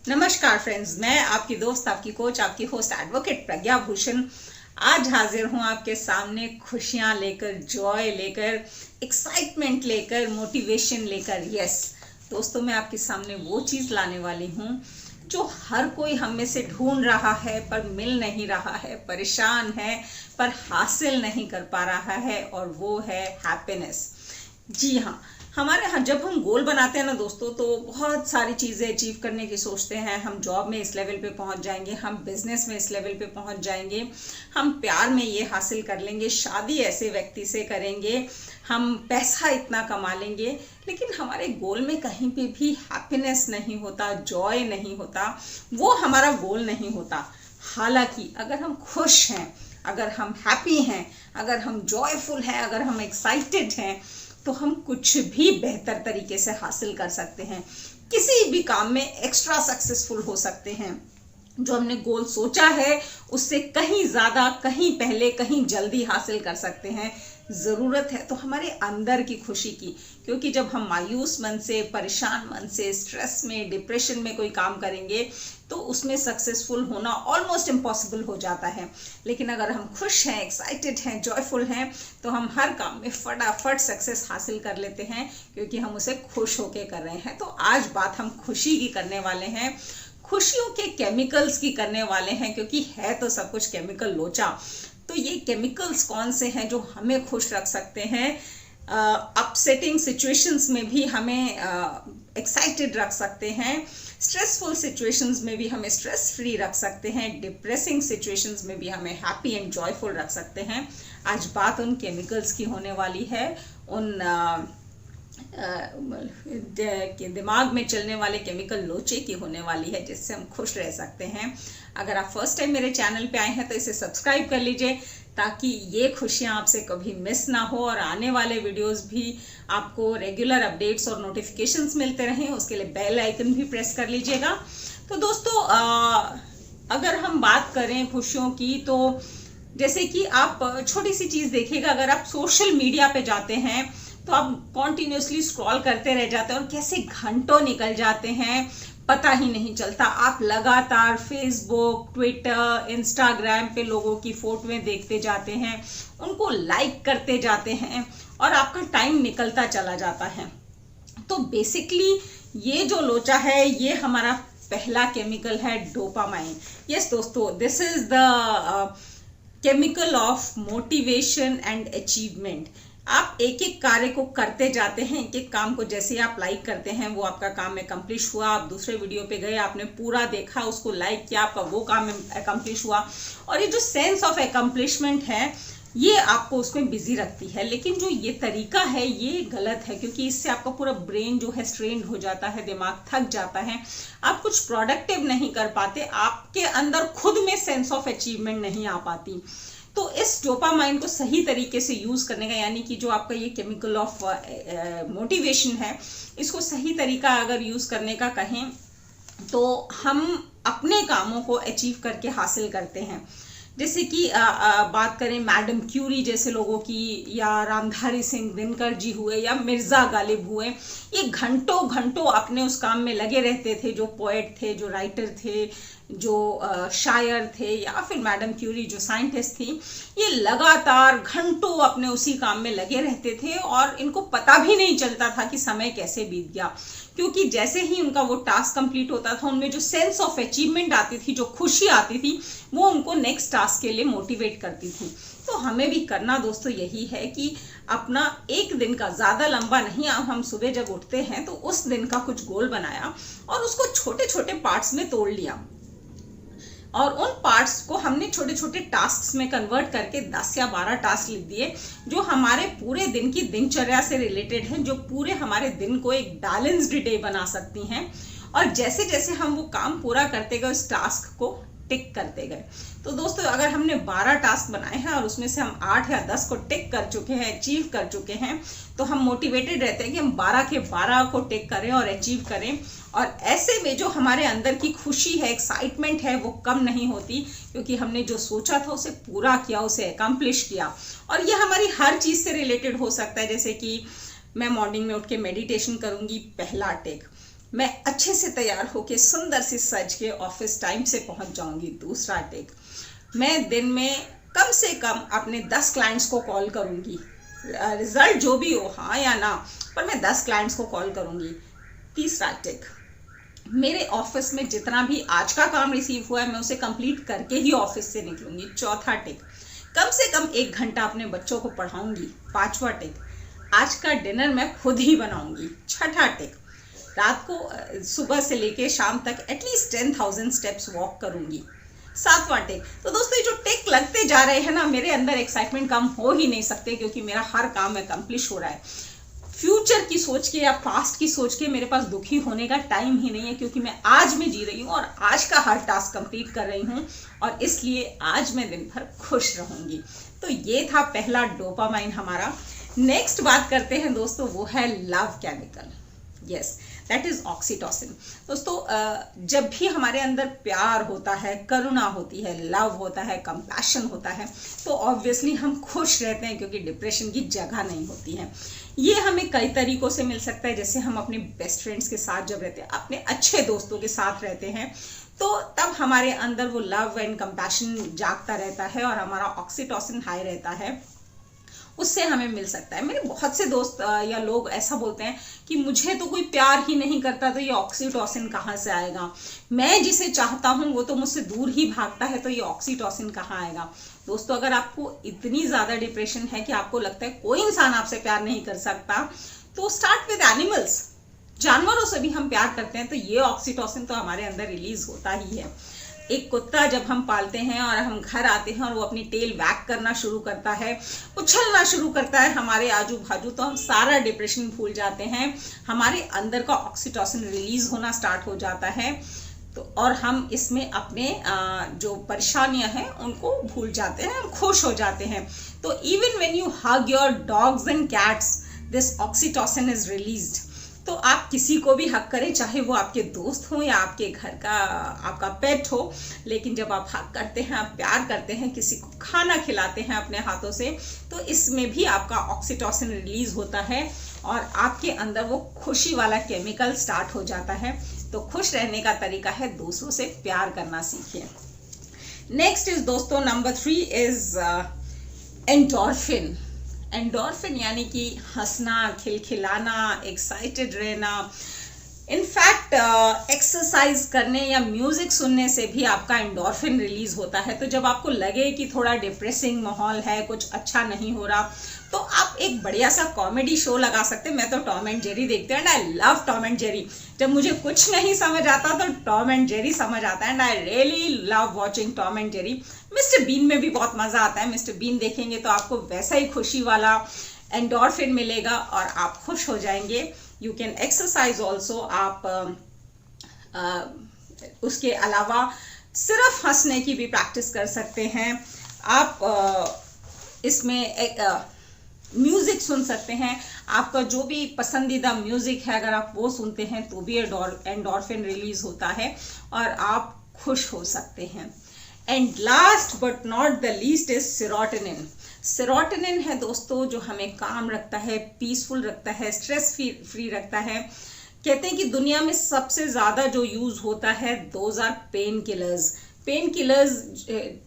नमस्कार फ्रेंड्स, मैं आपकी दोस्त, आपकी कोच, आपकी होस्ट एडवोकेट प्रज्ञा भूषण आज हाजिर हूं आपके सामने खुशियां लेकर, जॉय लेकर, एक्साइटमेंट लेकर, मोटिवेशन लेकर। यस दोस्तों, मैं आपके सामने वो चीज लाने वाली हूं जो हर कोई हम में से ढूंढ रहा है पर मिल नहीं रहा है, परेशान है पर हासिल नहीं कर पा रहा है, और वो है हैप्पीनेस। जी हाँ, हमारे यहाँ जब हम गोल बनाते हैं ना दोस्तों, तो बहुत सारी चीज़ें अचीव करने की सोचते हैं। हम जॉब में इस लेवल पे पहुंच जाएंगे, हम बिजनेस में इस लेवल पे पहुंच जाएंगे, हम प्यार में ये हासिल कर लेंगे, शादी ऐसे व्यक्ति से करेंगे, हम पैसा इतना कमा लेंगे। लेकिन हमारे गोल में कहीं पे भी हैप्पीनेस नहीं होता, जॉय नहीं होता, वो हमारा गोल नहीं होता। हालांकि अगर हम खुश हैं, अगर हम हैप्पी हैं, अगर हम जॉयफुल हैं, अगर हम एक्साइटेड हैं, तो हम कुछ भी बेहतर तरीके से हासिल कर सकते हैं। किसी भी काम में एक्स्ट्रा सक्सेसफुल हो सकते हैं। जो हमने गोल सोचा है उससे कहीं ज्यादा, कहीं पहले, कहीं जल्दी हासिल कर सकते हैं। जरूरत है तो हमारे अंदर की खुशी की, क्योंकि जब हम मायूस मन से, परेशान मन से, स्ट्रेस में, डिप्रेशन में कोई काम करेंगे तो उसमें सक्सेसफुल होना ऑलमोस्ट इम्पॉसिबल हो जाता है। लेकिन अगर हम खुश हैं, एक्साइटेड हैं, जॉयफुल हैं, तो हम हर काम में फटाफट सक्सेस हासिल कर लेते हैं, क्योंकि हम उसे खुश होके कर रहे हैं। तो आज बात हम खुशी की करने वाले हैं, खुशियों के केमिकल्स की करने वाले हैं, क्योंकि है तो सब कुछ केमिकल लोचा। तो ये केमिकल्स कौन से हैं जो हमें खुश रख सकते हैं, अपसेटिंग सिचुएशंस में भी हमें एक्साइटेड रख सकते हैं, स्ट्रेसफुल सिचुएशंस में भी हमें स्ट्रेस फ्री रख सकते हैं, डिप्रेसिंग सिचुएशंस में भी हमें हैप्पी एंड जॉयफुल रख सकते हैं। आज बात उन केमिकल्स की होने वाली है, उन दिमाग में चलने वाले केमिकल लोचे की होने वाली है, जिससे हम खुश रह सकते हैं। अगर आप फर्स्ट टाइम मेरे चैनल पे आए हैं तो इसे सब्सक्राइब कर लीजिए, ताकि ये खुशियां आपसे कभी मिस ना हो और आने वाले वीडियोस भी आपको रेगुलर अपडेट्स और नोटिफिकेशंस मिलते रहें। उसके लिए बेल आइकन भी प्रेस कर लीजिएगा। तो दोस्तों, अगर हम बात करें खुशियों की, तो जैसे कि आप छोटी सी चीज देखिएगा, अगर आप सोशल मीडिया पे जाते हैं तो आप कॉन्टिन्यूसली स्क्रॉल करते रह जाते हैं और कैसे घंटों निकल जाते हैं पता ही नहीं चलता। आप लगातार फेसबुक, ट्विटर, इंस्टाग्राम पे लोगों की फोटोएं देखते जाते हैं, उनको लाइक करते जाते हैं और आपका टाइम निकलता चला जाता है। तो बेसिकली ये जो लोचा है, ये हमारा पहला केमिकल है, डोपामाइन। यस दोस्तों, this is the chemical of motivation and achievement. आप एक एक कार्य को करते जाते हैं, एक एक काम को जैसे आप लाइक करते हैं, वो आपका काम एकम्प्लिश हुआ। आप दूसरे वीडियो पे गए, आपने पूरा देखा, उसको लाइक किया, आपका वो काम एकम्प्लिश हुआ। और ये जो सेंस ऑफ एकम्प्लिशमेंट है, ये आपको उसमें बिजी रखती है। लेकिन जो ये तरीका है ये गलत है, क्योंकि इससे आपका पूरा ब्रेन जो है स्ट्रेन्ड हो जाता है, दिमाग थक जाता है, आप कुछ प्रोडक्टिव नहीं कर पाते, आपके अंदर खुद में सेंस ऑफ अचीवमेंट नहीं आ पाती। तो इस डोपामाइन को सही तरीके से यूज करने का, यानी कि जो आपका ये केमिकल ऑफ मोटिवेशन है, इसको सही तरीका अगर यूज करने का कहें तो हम अपने कामों को अचीव करके हासिल करते हैं। जैसे कि बात करें मैडम क्यूरी जैसे लोगों की, या रामधारी सिंह दिनकर जी हुए, या मिर्जा गालिब हुए, ये घंटों घंटों अपने उस काम में लगे रहते थे। जो पोएट थे, जो राइटर थे, जो शायर थे, या फिर मैडम क्यूरी जो साइंटिस्ट थी, ये लगातार घंटों अपने उसी काम में लगे रहते थे और इनको पता भी नहीं चलता था कि समय कैसे बीत गया। क्योंकि जैसे ही उनका वो टास्क कंप्लीट होता था, उनमें जो सेंस ऑफ अचीवमेंट आती थी, जो खुशी आती थी, वो उनको नेक्स्ट टास्क के लिए मोटिवेट करती थी। तो हमें भी करना दोस्तों यही है कि अपना एक दिन का, ज्यादा लंबा नहीं, हम सुबह जब उठते हैं तो उस दिन का कुछ गोल बनाया और उसको छोटे छोटे पार्ट्स में तोड़ लिया, और उन पार्ट्स को हमने छोटे छोटे टास्क में कन्वर्ट करके 10 या 12 टास्क लिख दिए, जो हमारे पूरे दिन की दिनचर्या से रिलेटेड हैं, जो पूरे हमारे दिन को एक बैलेंस्ड डे बना सकती हैं। और जैसे जैसे हम वो काम पूरा करते गए, उस टास्क को टिक करते गए। तो दोस्तों, अगर हमने 12 टास्क बनाए हैं और उसमें से हम 8 या 10 को टिक कर चुके हैं, अचीव कर चुके हैं, तो हम मोटिवेटेड रहते हैं कि हम 12 के 12 को टिक करें और अचीव करें। और ऐसे में जो हमारे अंदर की खुशी है, एक्साइटमेंट है, वो कम नहीं होती, क्योंकि हमने जो सोचा था उसे पूरा किया, उसे एकम्प्लिश किया। और ये हमारी हर चीज से रिलेटेड हो सकता है। जैसे कि मैं मॉर्निंग में उठ के मेडिटेशन करूंगी, पहला टिक। मैं अच्छे से तैयार होके सुंदर सी सज के ऑफिस टाइम से पहुंच जाऊंगी। दूसरा टिक, मैं दिन में कम से कम अपने 10 क्लाइंट्स को कॉल करूंगी। रिजल्ट जो भी हो, हाँ या ना, पर मैं 10 क्लाइंट्स को कॉल करूंगी। तीसरा टिक, मेरे ऑफिस में जितना भी आज का काम रिसीव हुआ है मैं उसे कंप्लीट करके ही ऑफिस से निकलूंगी। चौथा टिक, कम से कम 1 घंटा अपने बच्चों को पढ़ाऊंगी। 5वां टिक, आज का डिनर मैं खुद ही बनाऊंगी। 6ठा टिक, रात को सुबह से लेके शाम तक एटलीस्ट 10,000 स्टेप्स वॉक करूंगी। 7वां टिक, तो दोस्तों ये जो टिक लगते जा रहे हैं ना, मेरे अंदर एक्साइटमेंट कम हो ही नहीं सकते, क्योंकि मेरा हर काम अकम्प्लिश हो रहा है। फ्यूचर की सोच के या पास्ट की सोच के मेरे पास दुखी होने का टाइम ही नहीं है, क्योंकि मैं आज में जी रही हूँ और आज का हर टास्क कंप्लीट कर रही हूँ, और इसलिए आज मैं दिन भर खुश रहूंगी। तो ये था पहला डोपामाइन हमारा। नेक्स्ट बात करते हैं दोस्तों, वो है love chemical. Yes, that is oxytocin. दोस्तों जब भी हमारे अंदर प्यार होता है, करुणा होती है, लव होता है, कंपैशन होता है, तो ऑब्वियसली हम खुश रहते हैं, क्योंकि डिप्रेशन की जगह नहीं होती है। ये हमें कई तरीकों से मिल सकता है, जैसे हम अपने बेस्ट फ्रेंड्स के साथ जब रहते हैं, अपने अच्छे दोस्तों के साथ रहते हैं, तो तब हमारे अंदर वो लव एंड कंपैशन जागता रहता है और हमारा ऑक्सीटोसिन हाई रहता है, उससे हमें मिल सकता है। मेरे बहुत से दोस्त या लोग ऐसा बोलते हैं कि मुझे तो कोई प्यार ही नहीं करता, तो ये ऑक्सीटोसिन कहाँ से आएगा, मैं जिसे चाहता हूँ वो तो मुझसे दूर ही भागता है, तो ये ऑक्सीटोसिन कहाँ आएगा। दोस्तों अगर आपको इतनी ज्यादा डिप्रेशन है कि आपको लगता है कोई इंसान आपसे प्यार नहीं कर सकता, तो स्टार्ट विद एनिमल्स। जानवरों से भी हम प्यार करते हैं, तो ये ऑक्सीटोसिन तो हमारे अंदर रिलीज होता ही है। एक कुत्ता जब हम पालते हैं और हम घर आते हैं और वो अपनी टेल वैग करना शुरू करता है, उछलना शुरू करता है हमारे आजू बाजू, तो हम सारा डिप्रेशन भूल जाते हैं, हमारे अंदर का ऑक्सीटोसिन रिलीज होना स्टार्ट हो जाता है, तो और हम इसमें अपने जो परेशानियां हैं उनको भूल जाते हैं, हम खुश हो जाते हैं। तो even when you hug your dogs and cats, this oxytocin is released. तो आप किसी को भी हक करें, चाहे वो आपके दोस्त हो या आपके घर का आपका पेट हो, लेकिन जब आप हक करते हैं, आप प्यार करते हैं, किसी को खाना खिलाते हैं अपने हाथों से, तो इसमें भी आपका ऑक्सीटोसिन रिलीज होता है और आपके अंदर वो खुशी वाला केमिकल स्टार्ट हो जाता है। तो खुश रहने का तरीका है दूसरों से प्यार करना सीखिए। नेक्स्ट इज दोस्तों नंबर 3 इज एंडोर्फिन। एंडोर्फिन यानी कि हंसना, खिलखिलाना, एक्साइटेड रहना। इनफैक्ट एक्सरसाइज करने या म्यूजिक सुनने से भी आपका एंडोर्फिन रिलीज होता है। तो जब आपको लगे कि थोड़ा डिप्रेसिंग माहौल है, कुछ अच्छा नहीं हो रहा, तो आप एक बढ़िया सा कॉमेडी शो लगा सकते हैं। मैं तो टॉम एंड जेरी देखती हूँ and I love Tom and Jerry. जब मुझे कुछ नहीं समझ आता तो टॉम एंड जेरी समझ आता है and I really love watching Tom and Jerry. Mr Bean में भी बहुत मजा आता है। मिस्टर बीन देखेंगे तो आपको वैसा ही खुशी वाला एंडोर्फिन मिलेगा और आप खुश हो जाएंगे। You can exercise also. आप उसके अलावा सिर्फ हंसने की भी प्रैक्टिस कर सकते हैं। आप इसमें एक म्यूजिक सुन सकते हैं। आपका जो भी पसंदीदा म्यूजिक है, अगर आप वो सुनते हैं तो भी एंडोर्फिन रिलीज होता है और आप खुश हो सकते हैं। And last but not the least is serotonin. Serotonin है दोस्तों जो हमें काम रखता है, पीसफुल रखता है, स्ट्रेस फ्री रखता है। कहते हैं कि दुनिया में सबसे ज्यादा जो यूज होता है those are pain killers. Pain killers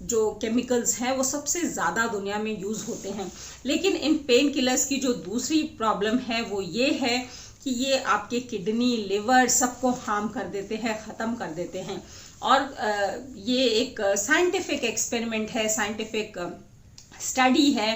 जो केमिकल्स हैं वो सबसे ज़्यादा दुनिया में यूज़ होते हैं। लेकिन इन पेन किलर्स की जो दूसरी प्रॉब्लम है वो ये है कि ये आपके किडनी, लिवर सबको हार्म कर देते हैं, ख़त्म कर देते हैं। और ये एक साइंटिफिक एक्सपेरिमेंट है, साइंटिफिक स्टडी है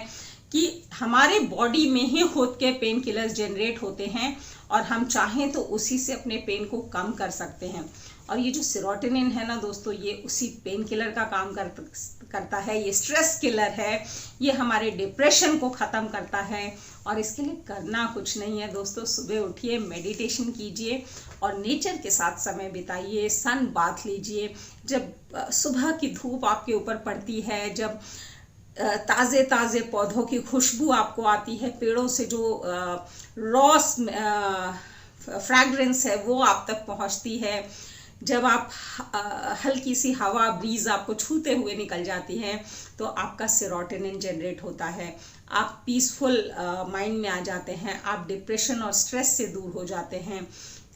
कि हमारे बॉडी में ही खुद के पेन किलर्स जनरेट होते हैं और हम चाहें तो उसी से अपने पेन को कम कर सकते हैं। और ये जो सेरोटोनिन है ना दोस्तों, ये उसी पेन किलर का काम करता है। ये स्ट्रेस किलर है, ये हमारे डिप्रेशन को ख़त्म करता है। और इसके लिए करना कुछ नहीं है दोस्तों। सुबह उठिए, मेडिटेशन कीजिए और नेचर के साथ समय बिताइए, सन बाथ लीजिए। जब सुबह की धूप आपके ऊपर पड़ती है, जब ताज़े ताज़े पौधों की खुशबू आपको आती है, पेड़ों से जो रॉस फ्रैग्रेंस है वो आप तक पहुंचती है, जब आप हल्की सी हवा ब्रीज आपको छूते हुए निकल जाती है, तो आपका सेरोटोनिन जनरेट होता है। आप पीसफुल माइंड में आ जाते हैं, आप डिप्रेशन और स्ट्रेस से दूर हो जाते हैं।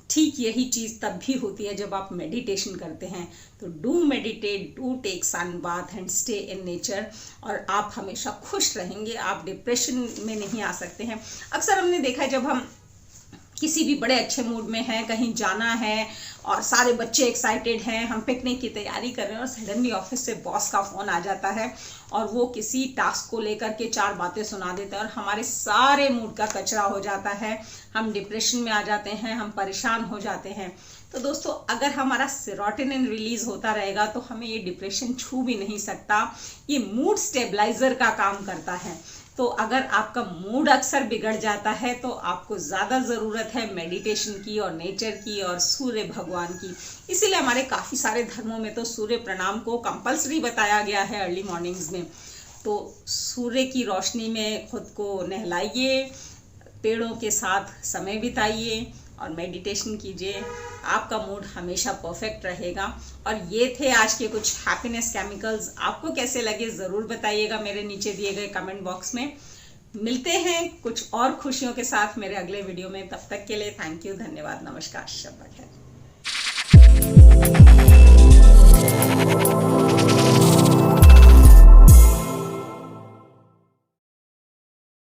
ठीक यही चीज़ तब भी होती है जब आप मेडिटेशन करते हैं। तो do meditate, do take sun bath and stay in nature, और आप हमेशा खुश रहेंगे, आप डिप्रेशन में नहीं आ सकते हैं। अक्सर हमने देखा है जब हम किसी भी बड़े अच्छे मूड में हैं, कहीं जाना है और सारे बच्चे एक्साइटेड हैं, हम पिकनिक की तैयारी कर रहे हैं और सडनली ऑफिस से बॉस का फ़ोन आ जाता है और वो किसी टास्क को लेकर के 4 बातें सुना देता है और हमारे सारे मूड का कचरा हो जाता है, हम डिप्रेशन में आ जाते हैं, हम परेशान हो जाते हैं। तो दोस्तों, अगर हमारा सेरोटोनिन रिलीज होता रहेगा तो हमें ये डिप्रेशन छू भी नहीं सकता। ये मूड स्टेबलाइजर का काम करता है। तो अगर आपका मूड अक्सर बिगड़ जाता है तो आपको ज़्यादा ज़रूरत है मेडिटेशन की और नेचर की और सूर्य भगवान की। इसीलिए हमारे काफ़ी सारे धर्मों में तो सूर्य प्रणाम को कंपल्सरी बताया गया है अर्ली मॉर्निंग्स में। तो सूर्य की रोशनी में खुद को नहलाइए, पेड़ों के साथ समय बिताइए और मेडिटेशन कीजिए, आपका मूड हमेशा परफेक्ट रहेगा। और ये थे आज के कुछ हैप्पीनेस केमिकल्स। आपको कैसे लगे ज़रूर बताइएगा मेरे नीचे दिए गए कमेंट बॉक्स में। मिलते हैं कुछ और खुशियों के साथ मेरे अगले वीडियो में। तब तक के लिए थैंक यू, धन्यवाद, नमस्कार, शब्बा खैर।